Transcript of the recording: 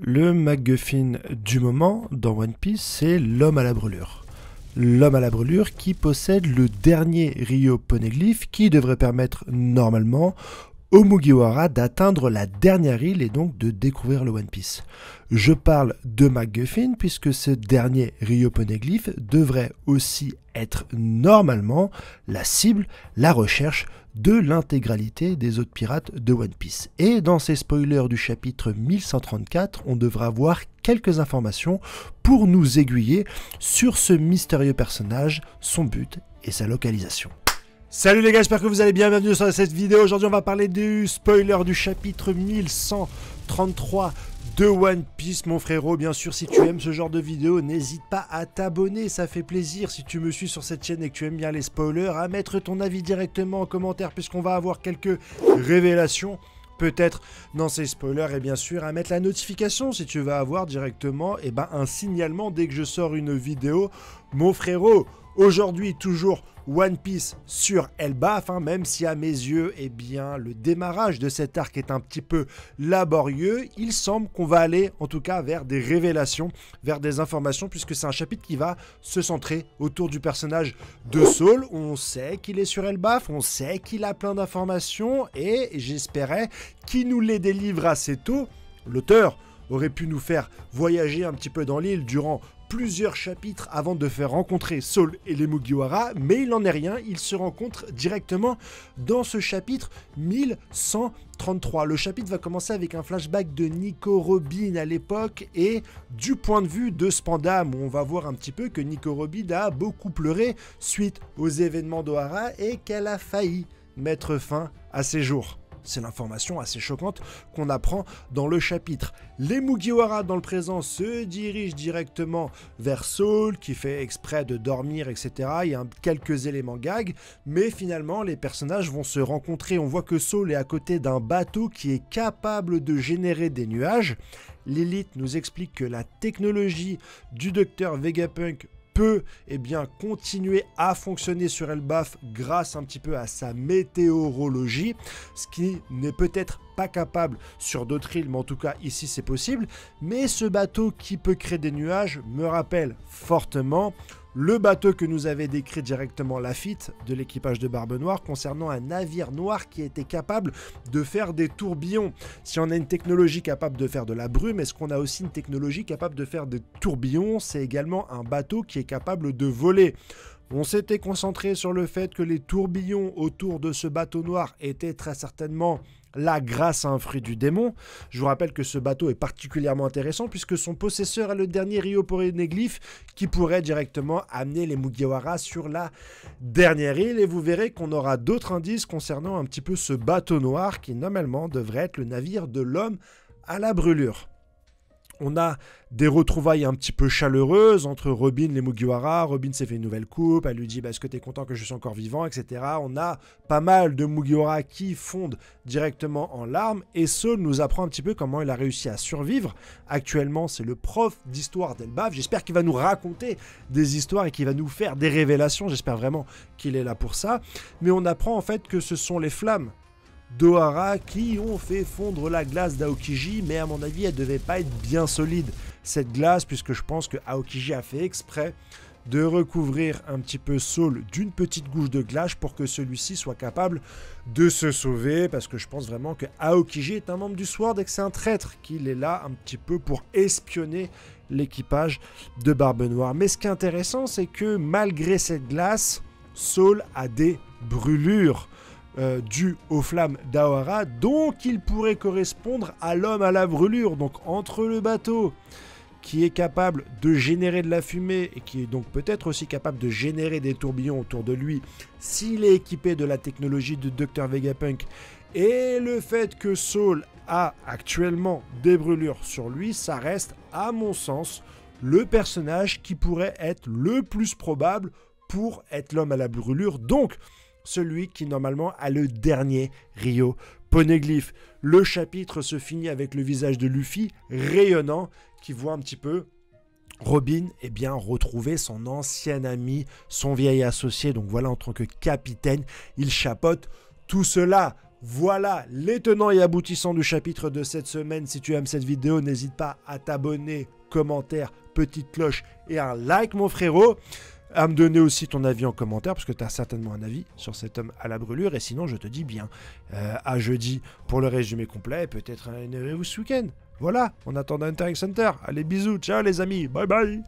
Le MacGuffin du moment dans One Piece, c'est l'homme à la brûlure. L'homme à la brûlure qui possède le dernier Ryo Poneglyph qui devrait permettre normalement au Mugiwara d'atteindre la dernière île et donc de découvrir le One Piece. Je parle de MacGuffin puisque ce dernier Ryo Poneglyph devrait aussi être normalement la cible, la recherche de l'intégralité des autres pirates de One Piece. Et dans ces spoilers du chapitre 1134, on devra avoir quelques informations pour nous aiguiller sur ce mystérieux personnage, son but et sa localisation. Salut les gars, j'espère que vous allez bien, bienvenue sur cette vidéo. Aujourd'hui on va parler du spoiler du chapitre 1133 de One Piece, mon frérot. Bien sûr, si tu aimes ce genre de vidéo, n'hésite pas à t'abonner, ça fait plaisir. Si tu me suis sur cette chaîne et que tu aimes bien les spoilers, à mettre ton avis directement en commentaire puisqu'on va avoir quelques révélations peut-être dans ces spoilers, et bien sûr à mettre la notification si tu vas avoir directement un signalement dès que je sors une vidéo, mon frérot. Aujourd'hui, toujours One Piece sur Elbaf, même si à mes yeux, le démarrage de cet arc est un petit peu laborieux, il semble qu'on va aller en tout cas vers des révélations, vers des informations, puisque c'est un chapitre qui va se centrer autour du personnage de Saul. On sait qu'il est sur Elbaf, on sait qu'il a plein d'informations, et j'espérais qu'il nous les délivre assez tôt. L'auteur aurait pu nous faire voyager un petit peu dans l'île durant plusieurs chapitres avant de faire rencontrer Saul et les Mugiwara, mais il n'en est rien, ils se rencontrent directement dans ce chapitre 1133. Le chapitre va commencer avec un flashback de Nico Robin à l'époque et du point de vue de Spandam, où on va voir un petit peu que Nico Robin a beaucoup pleuré suite aux événements d'Ohara et qu'elle a failli mettre fin à ses jours. C'est l'information assez choquante qu'on apprend dans le chapitre. Les Mugiwara dans le présent se dirigent directement vers Saul qui fait exprès de dormir, etc. Il y a quelques éléments gag, mais finalement les personnages vont se rencontrer. On voit que Saul est à côté d'un bateau qui est capable de générer des nuages. L'élite nous explique que la technologie du docteur Vegapunk peut continuer à fonctionner sur Elbaf grâce un petit peu à sa météorologie, ce qui n'est peut-être pas capable sur d'autres îles, mais en tout cas ici c'est possible. Mais ce bateau qui peut créer des nuages me rappelle fortement le bateau que nous avait décrit directement Lafitte de l'équipage de Barbe Noire concernant un navire noir qui était capable de faire des tourbillons. Si on a une technologie capable de faire de la brume, est-ce qu'on a aussi une technologie capable de faire des tourbillons? C'est également un bateau qui est capable de voler. On s'était concentré sur le fait que les tourbillons autour de ce bateau noir étaient très certainement là grâce à un fruit du démon. Je vous rappelle que ce bateau est particulièrement intéressant puisque son possesseur est le dernier Ryo Poneglyph qui pourrait directement amener les Mugiwara sur la dernière île, et vous verrez qu'on aura d'autres indices concernant un petit peu ce bateau noir qui normalement devrait être le navire de l'homme à la brûlure. On a des retrouvailles un petit peu chaleureuses entre Robin et les Mugiwara. Robin s'est fait une nouvelle coupe, elle lui dit est-ce que tu es content que je suis encore vivant, etc. On a pas mal de Mugiwara qui fondent directement en larmes, et Saul nous apprend un petit peu comment il a réussi à survivre. Actuellement, c'est le prof d'histoire d'Elbaf. J'espère qu'il va nous raconter des histoires et qu'il va nous faire des révélations. J'espère vraiment qu'il est là pour ça. Mais on apprend en fait que ce sont les flammes d'Ohara qui ont fait fondre la glace d'Aokiji, mais à mon avis elle devait pas être bien solide cette glace, puisque je pense que Aokiji a fait exprès de recouvrir un petit peu Saul d'une petite goutte de glace pour que celui-ci soit capable de se sauver, parce que je pense vraiment que Aokiji est un membre du Sword et que c'est un traître, qu'il est là un petit peu pour espionner l'équipage de Barbe Noire. Mais ce qui est intéressant, c'est que malgré cette glace, Saul a des brûlures dû aux flammes d'Ohara, donc il pourrait correspondre à l'homme à la brûlure. Donc entre le bateau qui est capable de générer de la fumée et qui est donc peut-être aussi capable de générer des tourbillons autour de lui s'il est équipé de la technologie de Dr Vegapunk, et le fait que Saul a actuellement des brûlures sur lui, ça reste à mon sens le personnage qui pourrait être le plus probable pour être l'homme à la brûlure, donc celui qui normalement a le dernier Ryo Poneglyph. Le chapitre se finit avec le visage de Luffy rayonnant qui voit un petit peu Robin retrouver son ancien ami, son vieil associé. Donc voilà, en tant que capitaine, il chapeaute tout cela. Voilà les tenants et aboutissants du chapitre de cette semaine. Si tu aimes cette vidéo, n'hésite pas à t'abonner, commentaire, petite cloche et un like mon frérot. À me donner aussi ton avis en commentaire, parce que tu as certainement un avis sur cet homme à la brûlure. Et sinon, je te dis bien à jeudi pour le résumé complet, et peut-être un review ce week-end. Voilà, on attend Hunter x Hunter. Allez, bisous, ciao les amis, bye bye.